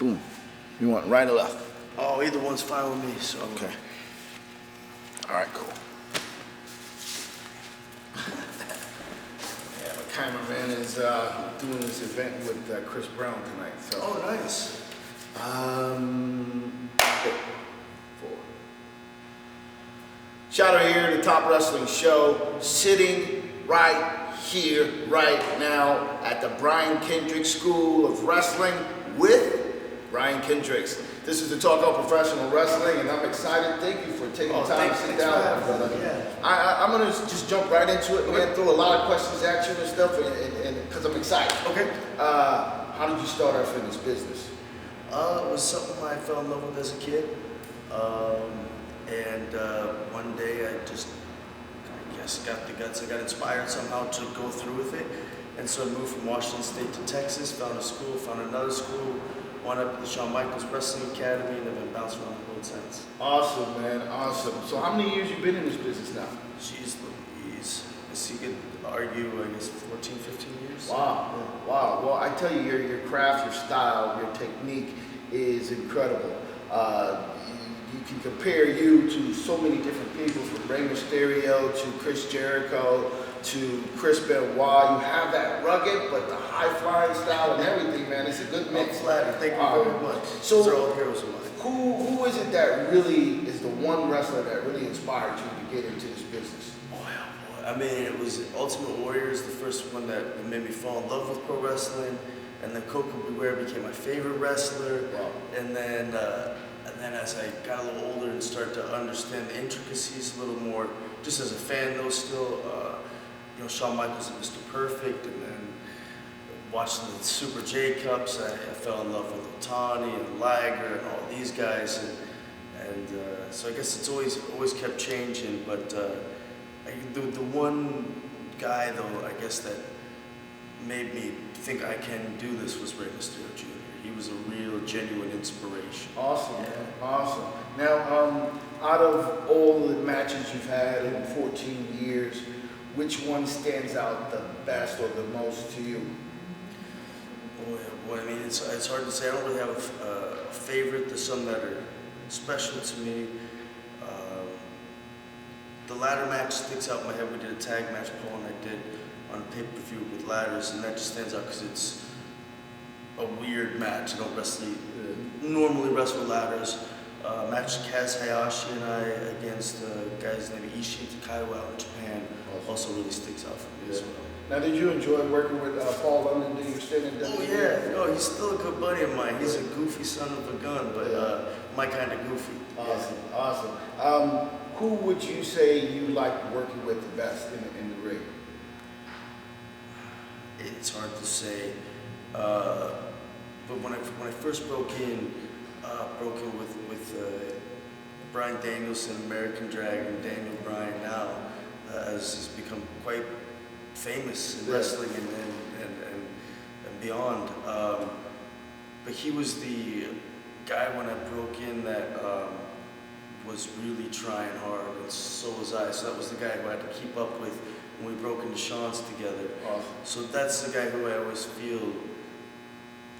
Boom. You want right or left? Oh, either one's fine with me, so. Okay. All right, cool. Yeah, my cameraman is doing this event with Chris Brown tonight. So. Oh, nice. Okay. 4. Shout out here, the Top Wrestling Show, sitting right here, right now, at the Brian Kendrick School of Wrestling with Brian Kendrick. This is the Talk About Professional Wrestling, and I'm excited. Thank you for taking the time to sit down, brother. Yeah. I'm gonna just jump right into it. We're gonna throw a lot of questions at you and stuff, and because I'm excited. Okay. How did you start off in this business? It was something I fell in love with as a kid, and one day I guess got the guts. I got inspired somehow to go through with it, and so I moved from Washington State to Texas. Found a school, found another school. Wound up at the Shawn Michaels Wrestling Academy, and I've been bouncing around the world since. Awesome, man, awesome. So how many years you been in this business now? Jeez Louise. I guess you could argue, 14, 15 years. Wow, yeah. Wow. Well, I tell you, your craft, your style, your technique is incredible. You can compare you to so many different people, from Rey Mysterio to Chris Jericho to Chris Benoit. You have that rugged, but the high-flying style and everything, man. It's a good mix. I'm flattered. Thank you very much. So, those are all heroes of mine. Who is it that really is the one wrestler that really inspired you to get into this business? Boy. I mean, it was Ultimate Warrior is the first one that made me fall in love with pro wrestling, and then Coco Beware became my favorite wrestler. Wow. And then as I got a little older and started to understand the intricacies a little more, just as a fan though still, Shawn Michaels and Mr. Perfect, and then watching the Super J Cups, I fell in love with Otani and Liger and all these guys, and so I guess it's always kept changing, but the one guy though, I guess that made me think I can do this was Rey Mysterio Jr. He was a real, genuine inspiration. Awesome, man. Awesome. Now, out of all the matches you've had in 14 years, which one stands out the best or the most to you? Boy, I mean, it's hard to say. I don't really have a favorite. There's some that are special to me. The ladder match sticks out in my head. We did a tag match, Paul and I did, on pay-per-view with ladders, and that just stands out because it's a weird match. I don't normally wrestle with ladders. Match Kaz Hayashi and I against guys named Ishii Takaiwa out in Japan also really sticks out for me as well. Now, did you enjoy working with Paul London? Did you stay in Oh yeah, no, he's still a good buddy of mine. He's a goofy son of a gun, but my kind of goofy. Awesome, awesome. Who would you say you like working with the best in the ring? It's hard to say, but when I first broke in with Brian Danielson, American Dragon, Daniel Bryan now, as he's become quite famous in wrestling and beyond. But he was the guy when I broke in that was really trying hard, and so was I. So that was the guy who I had to keep up with when we broke into Sean's together. Awesome. So that's the guy who I always feel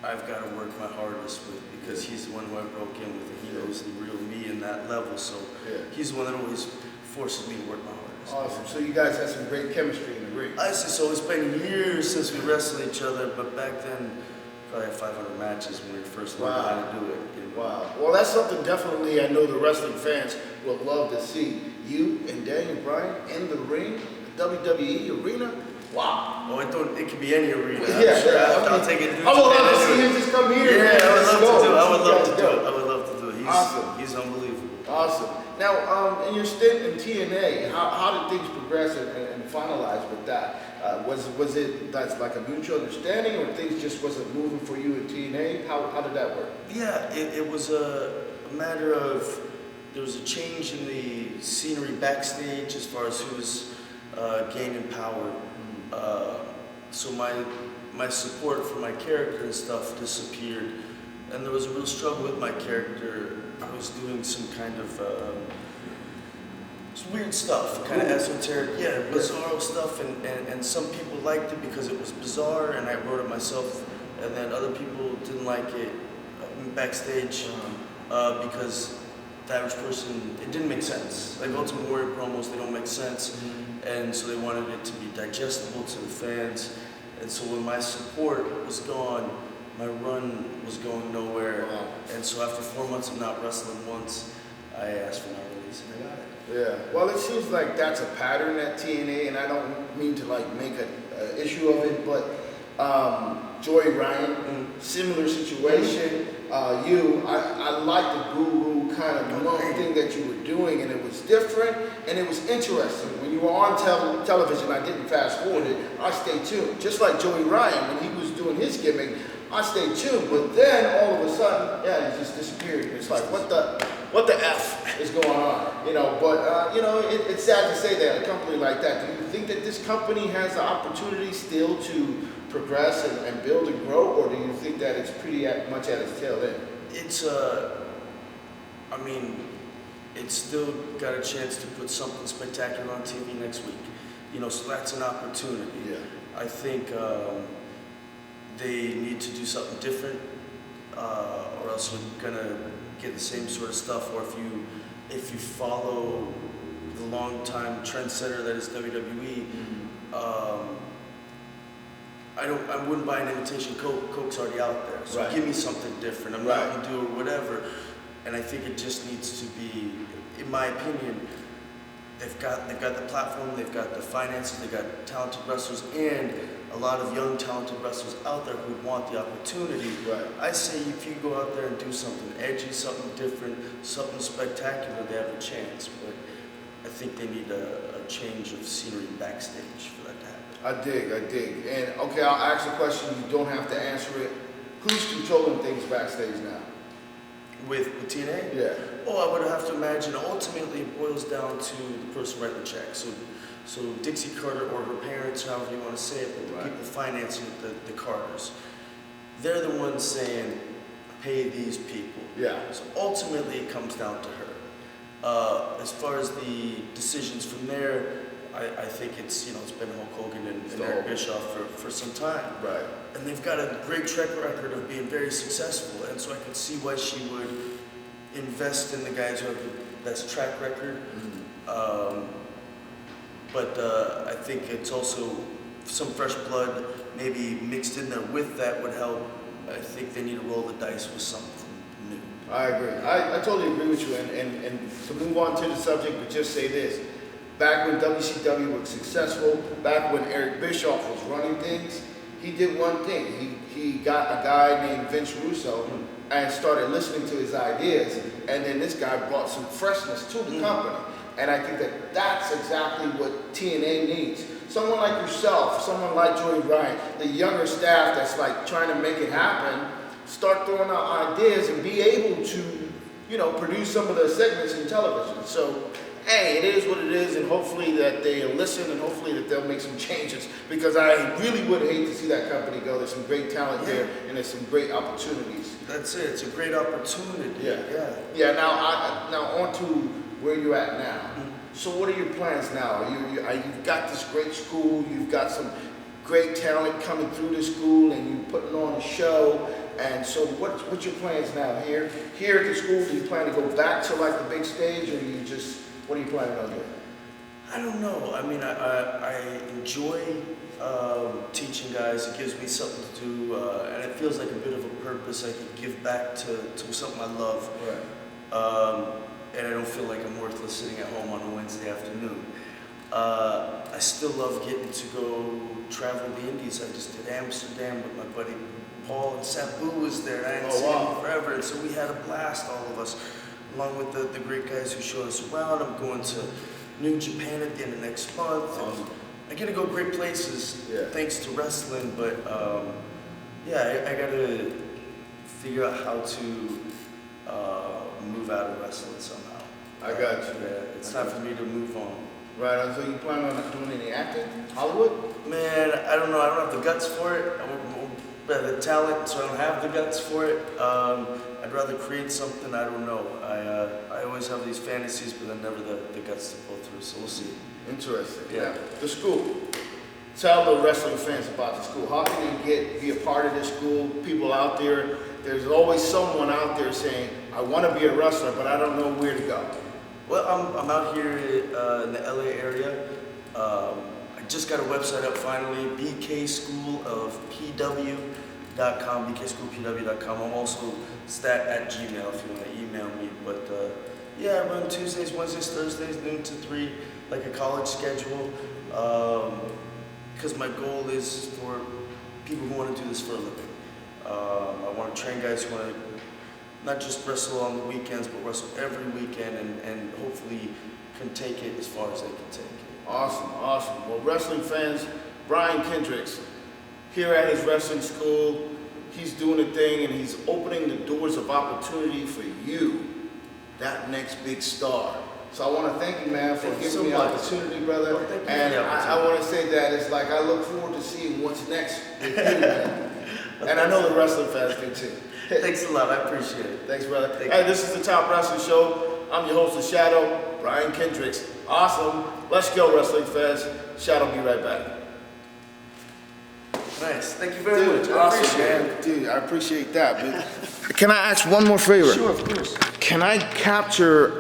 I've got to work my hardest with, because he's the one who I broke in with, and he knows the real me in that level. So he's the one that always forces me to work my hardest. Awesome. So you guys had some great chemistry in the ring. I see. So it's been years since we wrestled each other, but back then, probably had 500 matches when we first learned how to do it. Wow. Well, that's something definitely I know the wrestling fans will love to see. You and Daniel Bryan in the ring, the WWE arena. Wow. Oh, it could be any arena. I'll take it. I would love to see him just come here. Yeah, I would love to do it. I would love to do it. Awesome. He's unbelievable. Awesome. Now, in your stint in TNA, how did things progress and finalize with that? Was it that's like a mutual understanding, or things just wasn't moving for you in TNA? How did that work? Yeah, it was a matter of, there was a change in the scenery backstage as far as who was gaining power. So my support for my character and stuff disappeared, and there was a real struggle with my character. I was doing some kind of weird stuff, kind of esoteric, bizarre stuff, and some people liked it because it was bizarre and I wrote it myself, and then other people didn't like it. backstage because the average person, it didn't make sense. Like Ultimate Warrior promos, they don't make sense. And so they wanted it to be digestible to the fans. And so when my support was gone, my run was going nowhere. Wow. And so after 4 months of not wrestling once, I asked for my release and I got it. Yeah, well, it seems like that's a pattern at TNA, and I don't mean to like make an issue of it, but Joey Ryan, similar situation. I like the guru kind of thing that you were doing, and it was different and it was interesting. When you were on television, I didn't fast forward it. I stayed tuned, just like Joey Ryan when he was doing his gimmick. I stayed tuned, but then all of a sudden, yeah, he just disappeared. It's like, what the F is going on? You know, but it's sad to say that a company like that. Do you think that this company has the opportunity still to progress and build and grow, or do you think that it's pretty much at its tail end? It's it's still got a chance to put something spectacular on TV next week. You know, so that's an opportunity. Yeah. I think they need to do something different, or else we're gonna get the same sort of stuff. Or if you follow the long-time trendsetter that is WWE, I wouldn't buy an imitation Coke. Coke's already out there, so give me something different. I'm not gonna do it, whatever. And I think it just needs to be, in my opinion, they've got the platform, they've got the finances, they've got talented wrestlers, and a lot of young talented wrestlers out there who want the opportunity. Right. I say if you go out there and do something edgy, something different, something spectacular, they have a chance. But I think they need a change of scenery backstage for that to happen. I dig. And okay, I'll ask a question. You don't have to answer it. Who's controlling things backstage now? With TNA? Yeah. Oh, I would have to imagine ultimately it boils down to the person writing the check. So Dixie Carter or her parents, however you want to say it, but the people financing the Carters, they're the ones saying, pay these people. Yeah. So ultimately it comes down to her. As far as the decisions from there, I think it's been Hulk Hogan and Eric Bischoff for some time. Right. And they've got a great track record of being very successful, and so I could see why she would invest in the guys who have the best track record. But I think it's also some fresh blood maybe mixed in there with that would help. I think they need to roll the dice with something new. I agree. I totally agree with you. And to move on to the subject, but just say this. Back when WCW was successful, back when Eric Bischoff was running things, he did one thing. He got a guy named Vince Russo and started listening to his ideas, and then this guy brought some freshness to the company. And I think that that's exactly what TNA needs. Someone like yourself, someone like Joey Ryan, the younger staff that's like trying to make it happen, start throwing out ideas and be able to, produce some of the segments in television. So, hey, it is what it is, and hopefully that they'll listen, and hopefully that they'll make some changes, because I really would hate to see that company go. There's some great talent there, and there's some great opportunities. That's it. It's a great opportunity. Yeah. Now on to where you're at now. So what are your plans now? You've got this great school. You've got some great talent coming through the school, and you're putting on a show. And so what's your plans now? Here at the school, do you plan to go back to like the big stage, or what are you planning on doing? I don't know. I mean, I enjoy teaching guys. It gives me something to do, and it feels like a bit of a purpose. I can give back to something I love. Right. And I don't feel like I'm worthless sitting at home on a Wednesday afternoon. I still love getting to go travel the Indies. I just did Amsterdam with my buddy Paul, and Sabu was there, and I hadn't seen him forever. And so we had a blast, all of us, along with the great guys who showed us around. I'm going to New Japan at the end of next month. Awesome. I get to go great places thanks to wrestling, but I got to figure out how to move out of wrestling somehow. I got you. It's time for me to move on. Right, so you plan on doing any acting? Hollywood? Man, I don't know. I don't have the guts for it. I'm the talent, so I don't have the guts for it. I'd rather create something. I don't know. I always have these fantasies, but then never the guts to pull through. So we'll see. Interesting. Yeah. Now, the school. Tell the wrestling fans about the school. How can they be a part of this school? People out there there's always someone out there saying, I want to be a wrestler, but I don't know where to go. Well, I'm out here in the LA area. I just got a website up finally, bkschoolofpw.com, bkschoolpw.com. I'm also stat@gmail if you want to email me. But yeah, I run Tuesdays, Wednesdays, Thursdays, noon to 3, like a college schedule. Because my goal is for people who want to do this for a living. I want to train guys who want to not just wrestle on the weekends, but wrestle every weekend and hopefully can take it as far as they can take it. Awesome, awesome. Well, wrestling fans, Brian Kendrick, here at his wrestling school, he's doing a thing and he's opening the doors of opportunity for you, that next big star. So I want to thank you, man, for giving me the opportunity, brother. Well, thank you and for the opportunity. I want to say that it's like I look forward to seeing what's next with you, man. And I know the wrestling fans do too. Thanks a lot. I appreciate it. Thanks, brother. Thank Hey, you. this is the Top Wrestling Show. I'm your host, The Shadow, Brian Kendrick. Awesome. Let's go, wrestling fans. Shadow, be right back. Nice. Thank you very much. Dude, I awesome, appreciate it. man. Dude, I appreciate that. Can I ask one more favor? Sure, of course. Can I capture